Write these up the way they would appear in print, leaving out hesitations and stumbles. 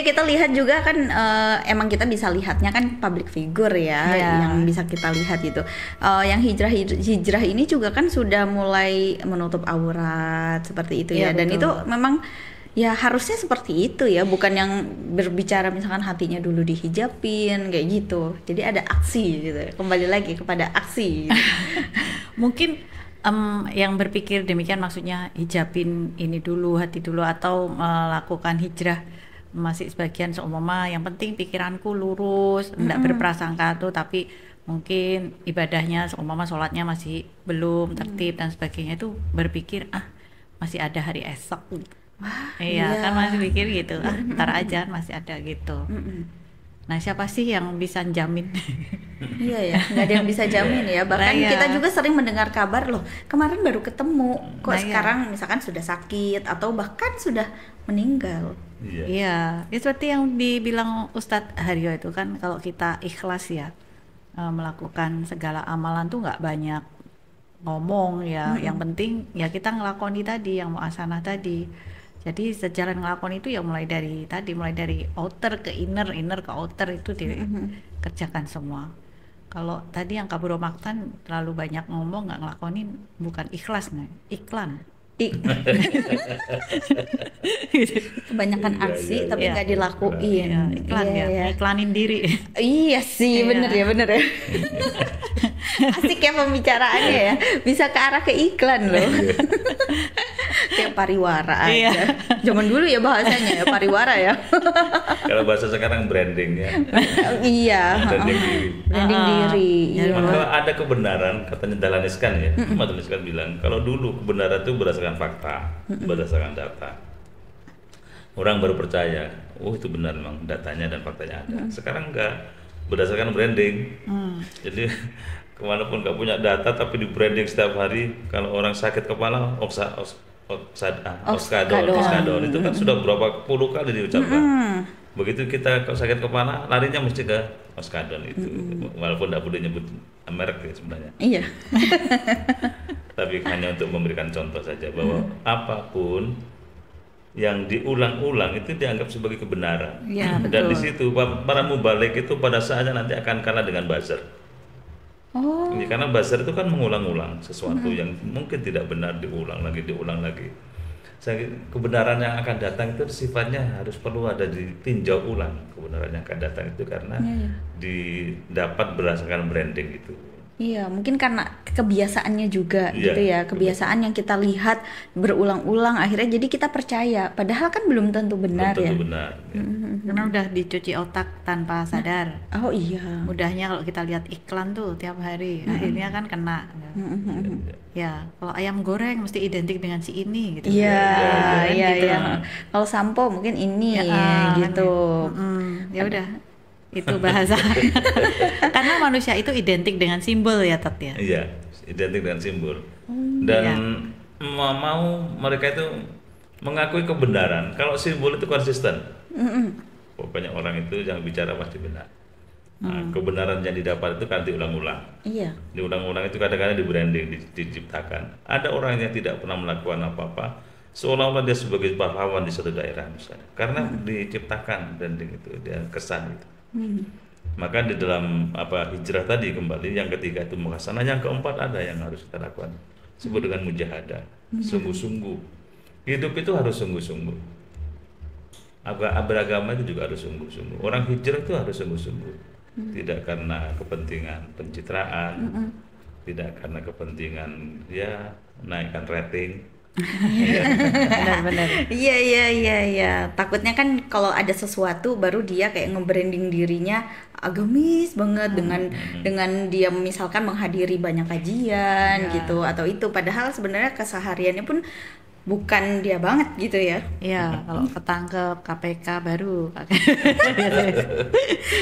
kita lihat juga kan emang kita bisa lihatnya kan public figure ya, yang bisa kita lihat gitu. Yang hijrah ini juga kan sudah mulai menutup aurat seperti itu ya, dan betul. itu memang ya harusnya seperti itu ya, bukan yang berbicara misalkan hatinya dulu dihijabin kayak gitu. Jadi ada aksi gitu, kembali lagi kepada aksi gitu. Mungkin yang berpikir demikian maksudnya hijabin ini dulu, hati dulu, atau melakukan hijrah masih sebagian seumpama yang penting pikiranku lurus, tidak berprasangka tuh, tapi mungkin ibadahnya seumpama sholatnya masih belum tertib dan sebagainya, itu berpikir masih ada hari esok. Iya, kan masih pikir gitu, ntar aja masih ada gitu. Nah, siapa sih yang bisa jamin? Iya ya, nggak ada yang bisa jamin ya. Bahkan kita juga sering mendengar kabar loh, kemarin baru ketemu, kok sekarang misalkan sudah sakit atau bahkan sudah meninggal. Iya, seperti yang dibilang Ustadz Haryo itu kan, kalau kita ikhlas ya melakukan segala amalan tuh nggak banyak ngomong ya. Yang penting ya kita ngelakoni tadi, yang muasanah tadi. Jadi sejalan ngelakon itu ya mulai dari outer ke inner ke outer itu dikerjakan semua. Kalau tadi yang kaburo maktan terlalu banyak ngomong nggak ngelakonin, bukan ikhlas nih, iklan. Kebanyakan aksi tapi nggak dilakuin. Iklan iklanin diri. Iya sih, bener ya. Asik ya pembicaraannya ya, bisa ke arah ke iklan loh. Kayak pariwara aja. Zaman dulu ya bahasanya ya pariwara ya. Kalau bahasa sekarang branding ya. Iya. Branding diri. Maka ada kebenaran, katanya Dahlan Iskan ya. Dahlan Iskan bilang kalau dulu kebenaran itu berdasarkan fakta, berdasarkan data. Orang baru percaya, itu benar memang datanya dan faktanya ada. Sekarang enggak, berdasarkan branding. Jadi kemanapun nggak punya data tapi di branding setiap hari. Kalau orang sakit kepala, oskadon itu kan sudah berapa puluh kali diucapkan. Begitu kita sakit kepala, larinya mesti ke oskadon itu. Walaupun tidak boleh nyebut merek ya sebenarnya. Iya. Tapi hanya untuk memberikan contoh saja bahwa apapun yang diulang-ulang itu dianggap sebagai kebenaran. Ya, dan di situ para mubalik itu pada saatnya nanti akan kalah dengan buzzer. Ya, karena buzzer itu kan mengulang-ulang sesuatu yang mungkin tidak benar, diulang lagi. Kebenaran yang akan datang itu sifatnya harus perlu ada ditinjau ulang. Kebenaran yang akan datang itu karena didapat berdasarkan branding itu. Iya, mungkin karena kebiasaannya juga gitu ya, kebiasaan yang kita lihat berulang-ulang akhirnya jadi kita percaya, padahal kan belum tentu benar ya. Karena udah dicuci otak tanpa sadar. Oh iya. Mudahnya kalau kita lihat iklan tuh tiap hari, akhirnya kan kena. Ya, kalau ayam goreng mesti identik dengan si ini gitu. Iya. Kalau sampo mungkin ini gitu. Ya udah. Itu bahasa. Karena manusia itu identik dengan simbol ya, Tat ya. Iya, identik dengan simbol. Dan mau mereka itu mengakui kebenaran kalau simbol itu konsisten. Pokoknya orang itu yang bicara pasti benar. Nah, kebenaran yang didapat itu kan diulang-ulang. Iya. Diulang-ulang itu kadang-kadang di branding, diciptakan. Ada orang yang tidak pernah melakukan apa-apa, seolah-olah dia sebagai pahlawan di suatu daerah misalnya. Karena diciptakan branding itu, dia kesan itu. Maka di dalam hijrah tadi kembali yang ketiga itu muhasanah, yang keempat ada yang harus kita lakukan disebut dengan mujahadah, sungguh-sungguh. Hidup itu harus sungguh-sungguh. Beragama itu juga harus sungguh-sungguh. Orang hijrah itu harus sungguh-sungguh, tidak karena kepentingan pencitraan, tidak karena kepentingan naikkan rating. Benar-benar. Iya. Takutnya kan kalau ada sesuatu baru dia kayak nge-branding dirinya agamis banget dengan dia misalkan menghadiri banyak kajian gitu atau itu, padahal sebenarnya kesehariannya pun bukan dia banget gitu ya. Iya, kalau ketangkep KPK baru.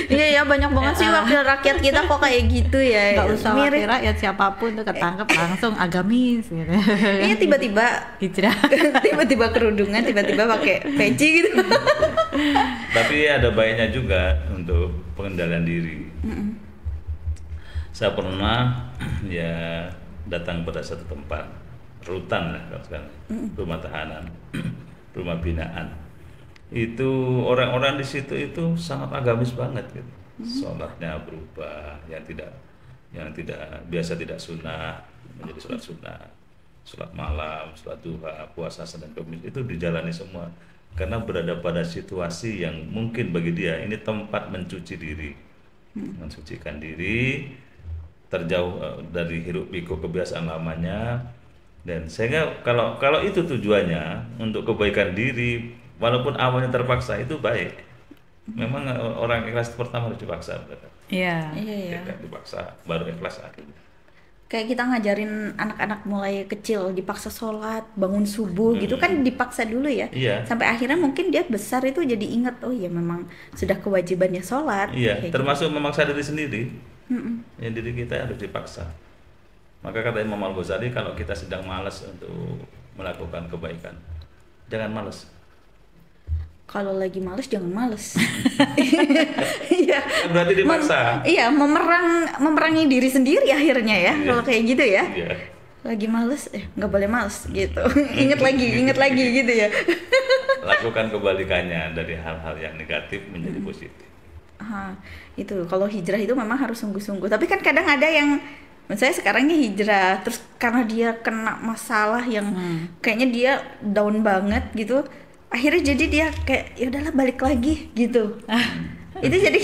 Iya, banyak banget sih wakil rakyat kita kok kayak gitu ya. Gak usah wakil rakyat, siapapun tuh ketangkep langsung agamis gitu. Iya, tiba-tiba hijrah. Tiba-tiba kerudungan, tiba-tiba pakai peci gitu. Tapi ada baiknya juga untuk pengendalian diri. Saya pernah datang pada satu tempat rutan lah kalau sekarang, rumah tahanan, rumah binaan. itu orang-orang di situ itu sangat agamis banget gitu. Sholatnya berubah, yang tidak biasa tidak sunnah menjadi sholat sunnah, sholat malam, sholat duha, puasa Senin Kamis itu dijalani semua karena berada pada situasi yang mungkin bagi dia ini tempat mencuci diri, mensucikan diri, terjauh dari hiruk pikuk kebiasaan lamanya. Dan sehingga kalau itu tujuannya untuk kebaikan diri, walaupun awalnya terpaksa itu baik. Memang orang ikhlas pertama harus dipaksa, Iya. Iya ya. dipaksa baru ikhlas akhirnya. Kayak kita ngajarin anak-anak mulai kecil dipaksa sholat, bangun subuh gitu kan dipaksa dulu ya. Iya. Sampai akhirnya mungkin dia besar itu jadi ingat, oh iya memang sudah kewajibannya sholat. Iya, Kayak termasuk memaksa diri sendiri. Ya, diri kita harus dipaksa. Maka kata Imam Al-Ghazali, kalau kita sedang malas untuk melakukan kebaikan, jangan malas. Kalau lagi males jangan males. Iya. Berarti dipaksa. Iya, memerangi diri sendiri akhirnya ya. Iya. Kalau kayak gitu ya. Iya. Lagi males, nggak boleh males gitu. Ingat lagi gitu ya. Lakukan kebalikannya dari hal-hal yang negatif menjadi positif. Itu kalau hijrah itu memang harus sungguh-sungguh. Tapi kan kadang ada yang saya sekarangnya hijrah terus karena dia kena masalah yang kayaknya dia down banget gitu. Akhirnya jadi dia kayak ya udahlah balik lagi gitu. Itu jadi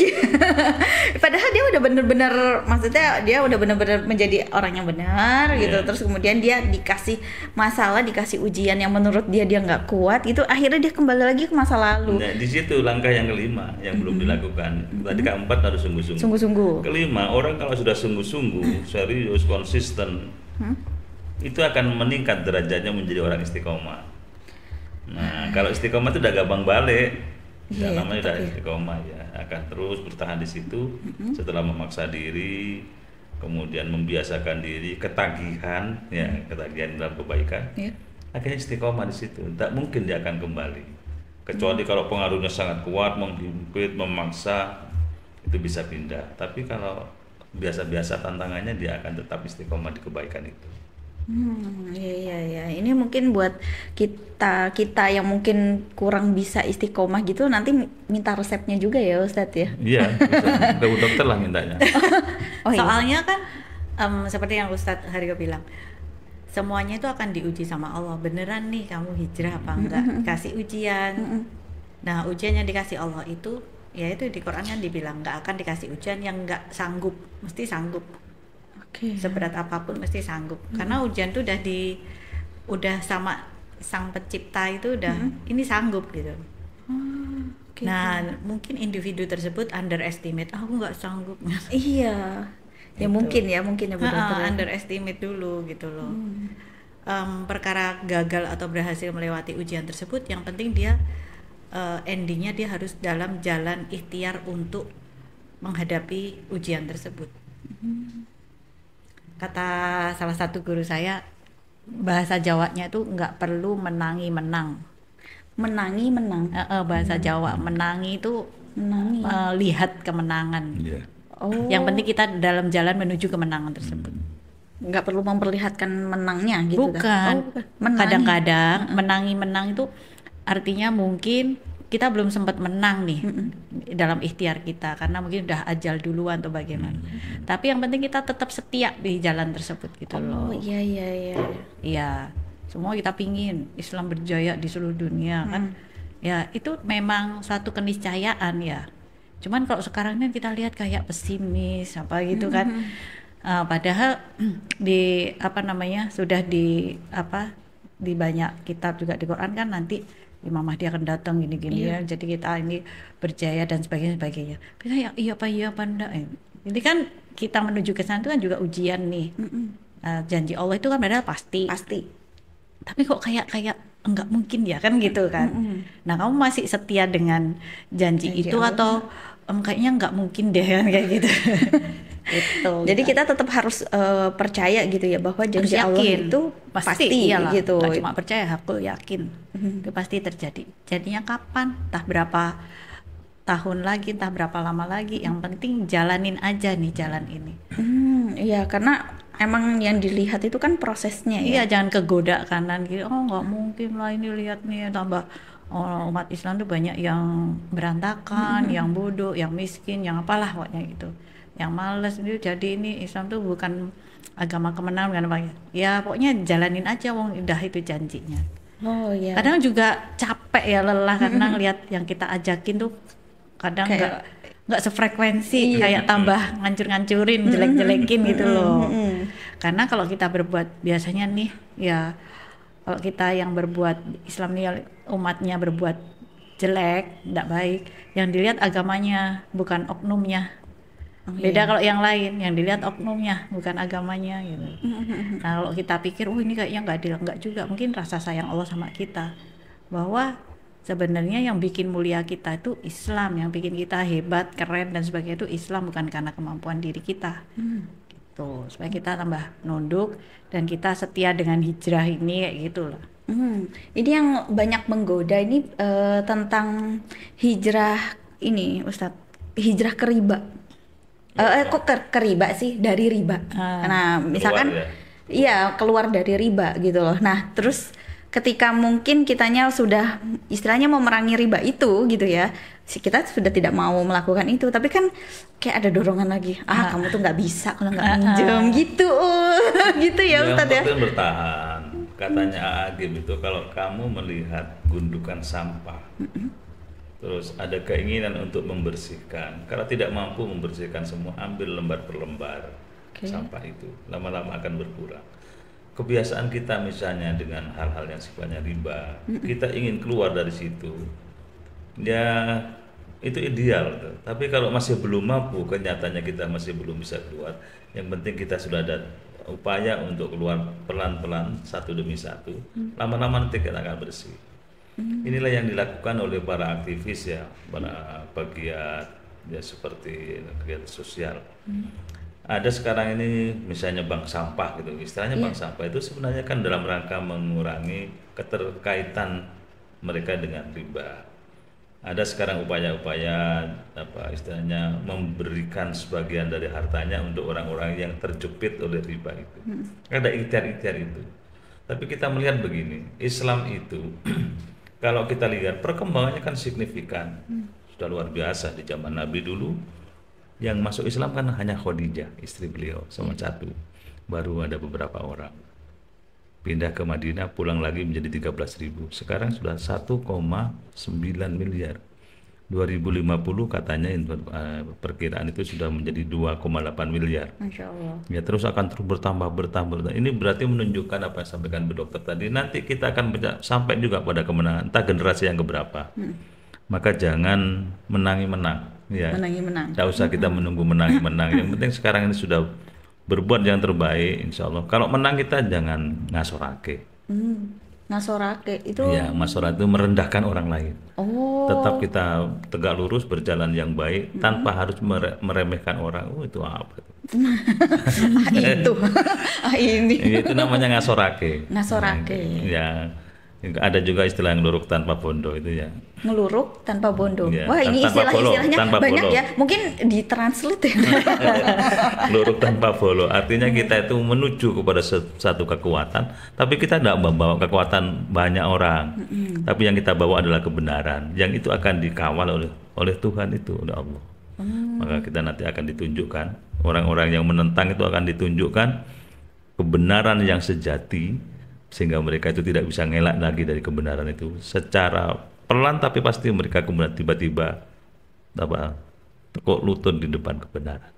padahal dia udah bener-bener, maksudnya dia udah bener-bener menjadi orang yang benar gitu. Terus kemudian dia dikasih masalah, dikasih ujian yang menurut dia nggak kuat gitu, akhirnya dia kembali lagi ke masa lalu. Nah, di situ langkah yang kelima yang belum dilakukan. Tadi keempat harus sungguh-sungguh. Sungguh-sungguh. Kelima, orang kalau sudah sungguh-sungguh, serius, konsisten, itu akan meningkat derajatnya menjadi orang istiqomah. Nah, kalau istiqomah itu udah gampang balik. Iya, Namanya udah tetap ya. istiqomah ya, akan terus bertahan di situ setelah memaksa diri, kemudian membiasakan diri, ketagihan dalam kebaikan. Iya. Akhirnya istiqomah di situ, tak mungkin dia akan kembali. Kecuali kalau pengaruhnya sangat kuat, menghimpit, memaksa, itu bisa pindah. Tapi kalau biasa-biasa tantangannya, dia akan tetap istiqomah di kebaikan itu. Iya. Ini mungkin buat kita yang mungkin kurang bisa istiqomah gitu, nanti minta resepnya juga ya Ustadz ya. Iya, bisa. Ke dokter lah mintanya. Oh, iya. Soalnya kan seperti yang Ustadz Haryo bilang, semuanya itu akan diuji sama Allah. Beneran nih kamu hijrah apa enggak? Kasih ujian. Nah, ujian yang dikasih Allah itu, ya itu di Quran kan dibilang nggak akan dikasih ujian yang nggak sanggup, mesti sanggup. Oke. Seberat apapun mesti sanggup. Karena ujian tuh udah sama Sang Pencipta itu udah ini sanggup gitu. Oke. Nah, mungkin individu tersebut underestimate, aku nggak sanggup. Iya. Ya Gitu. mungkin ya benar-benar. Underestimate dulu gitu loh. Perkara gagal atau berhasil melewati ujian tersebut, yang penting dia endingnya dia harus dalam jalan ikhtiar untuk menghadapi ujian tersebut. Kata salah satu guru saya, bahasa Jawanya itu nggak perlu menangi menang. Menangi menang. Bahasa Jawa menangi itu Menangi. lihat kemenangan. Iya. Oh. Yang penting kita dalam jalan menuju kemenangan tersebut. Nggak perlu memperlihatkan menangnya gitu. Bukan. Menangi. Kadang-kadang menang itu artinya mungkin kita belum sempat menang nih dalam ikhtiar kita karena mungkin udah ajal duluan atau bagaimana. Tapi yang penting kita tetap setia di jalan tersebut gitu loh. Oh iya. Iya, semua kita pingin Islam berjaya di seluruh dunia kan. Ya itu memang suatu keniscayaan ya. Cuman kalau sekarang ini kita lihat kayak pesimis apa gitu kan. Padahal di sudah di banyak kitab juga di Quran kan nanti Imam Mahdi akan datang gini-gini ya. Jadi kita ini berjaya dan sebagainya. Kita ya iya apa enggak. Jadi kan kita menuju ke sana itu kan juga ujian nih. Janji Allah itu kan padahal pasti. Tapi kok kayak enggak mungkin ya kan gitu kan. Nah, kamu masih setia dengan janji itu Allah. atau kayaknya enggak mungkin deh kan kayak gitu. Gitu. Jadi kita tetap harus percaya gitu ya bahwa janji Harus Allah yakin. itu pasti iyalah. gitu. Nggak cuma percaya, aku yakin itu pasti terjadi. Jadinya kapan? Entah berapa tahun lagi, entah berapa lama lagi. Yang penting jalanin aja nih jalan ini. Iya, karena emang yang dilihat itu kan prosesnya ya. Iya, jangan kegoda kanan kiri. Oh nggak mungkin lah ini, lihat nih tambah umat Islam tuh banyak yang berantakan, yang bodoh, yang miskin, yang apalah pokoknya gitu, yang males itu. Jadi ini Islam tuh bukan agama kemenangan, bukan apa ya, pokoknya jalanin aja, wong udah itu janjinya. Oh ya. Kadang juga capek ya, lelah karena ngelihat yang kita ajakin tuh kadang Kayak- nggak sefrekuensi, kayak tambah ngancur-ngancurin, jelek-jelekin gitu loh. Karena kalau kita berbuat biasanya nih ya, kalau kita yang berbuat Islam nih, umatnya berbuat jelek, tidak baik, yang dilihat agamanya bukan oknumnya. Beda kalau yang lain, yang dilihat oknumnya bukan agamanya gitu. Nah kalau kita pikir, oh ini kayaknya nggak adil, nggak juga, mungkin rasa sayang Allah sama kita, bahwa sebenarnya yang bikin mulia kita itu Islam, yang bikin kita hebat, keren dan sebagainya itu Islam, bukan karena kemampuan diri kita. Gitu, supaya kita tambah nunduk dan kita setia dengan hijrah ini, kayak gitu lah. Ini yang banyak menggoda ini tentang hijrah ini, Ustadz. Hijrah ke riba. Kok ke riba sih? Dari riba. Nah, misalkan Keluar ya. iya, keluar dari riba gitu loh. Nah, terus ketika mungkin kitanya sudah istilahnya memerangi riba itu gitu ya, kita sudah tidak mau melakukan itu, tapi kan kayak ada dorongan lagi, kamu tuh nggak bisa kalau nggak minjem gitu. Gitu ya Yang Ustadz ya. penting bertahan. Katanya Agim itu, kalau kamu melihat gundukan sampah, terus ada keinginan untuk membersihkan, karena tidak mampu membersihkan semua, ambil lembar per lembar sampah itu, lama-lama akan berkurang. Kebiasaan kita misalnya dengan hal-hal yang sifatnya riba, kita ingin keluar dari situ, ya itu ideal tuh. Tapi kalau masih belum mampu, kenyataannya kita masih belum bisa keluar. Yang penting kita sudah ada upaya untuk keluar pelan-pelan, satu demi satu. Lama-lama nanti kita akan bersih. Inilah yang dilakukan oleh para aktivis ya, para pegiat ya, seperti kegiatan sosial. Ada sekarang ini misalnya bank sampah gitu, istilahnya bank sampah itu sebenarnya kan dalam rangka mengurangi keterkaitan mereka dengan riba. Ada sekarang upaya-upaya apa istilahnya memberikan sebagian dari hartanya untuk orang-orang yang terjepit oleh riba itu. Ada ikhtiar-ikhtiar itu. Tapi kita melihat begini, Islam itu kalau kita lihat perkembangannya kan signifikan, sudah luar biasa. Di zaman Nabi dulu yang masuk Islam kan hanya Khadijah, istri beliau sama satu, baru ada beberapa orang. Pindah ke Madinah, pulang lagi menjadi 13.000. Sekarang sudah 1,9 miliar. 2050 katanya perkiraan itu sudah menjadi 2,8 miliar. Masya Allah. Ya terus akan terus bertambah. Ini berarti menunjukkan apa yang sampaikan Bu Dokter tadi. Nanti kita akan sampai juga pada kemenangan, entah generasi yang keberapa. Maka jangan menang. Ya. Menang. Tidak usah kita menunggu menang. Yang penting sekarang ini sudah berbuat yang terbaik, insya Allah. Kalau menang kita jangan ngasorake. Ngasorake itu. Ya, masyarakat itu merendahkan orang lain. Oh. Tetap kita tegak lurus berjalan yang baik tanpa harus meremehkan orang. Itu apa itu? Itu. Ini. Itu namanya ngasorake. Ngasorake. Ya. Ada juga istilah yang luruk tanpa bondo itu ya. Ngeluruk tanpa bondo. Ya, Wah, ini tanpa bolo, istilahnya tanpa banyak bolo. ya. Mungkin ditranslate ya. Luruk tanpa bolo. Artinya kita itu menuju kepada satu kekuatan, tapi kita tidak membawa kekuatan banyak orang. Tapi yang kita bawa adalah kebenaran. Yang itu akan dikawal oleh Tuhan itu, oleh Allah. Maka kita nanti akan ditunjukkan, orang-orang yang menentang itu akan ditunjukkan kebenaran yang sejati, sehingga mereka itu tidak bisa ngelak lagi dari kebenaran itu. Secara pelan tapi pasti mereka kemudian tiba-tiba tekuk lutut di depan kebenaran.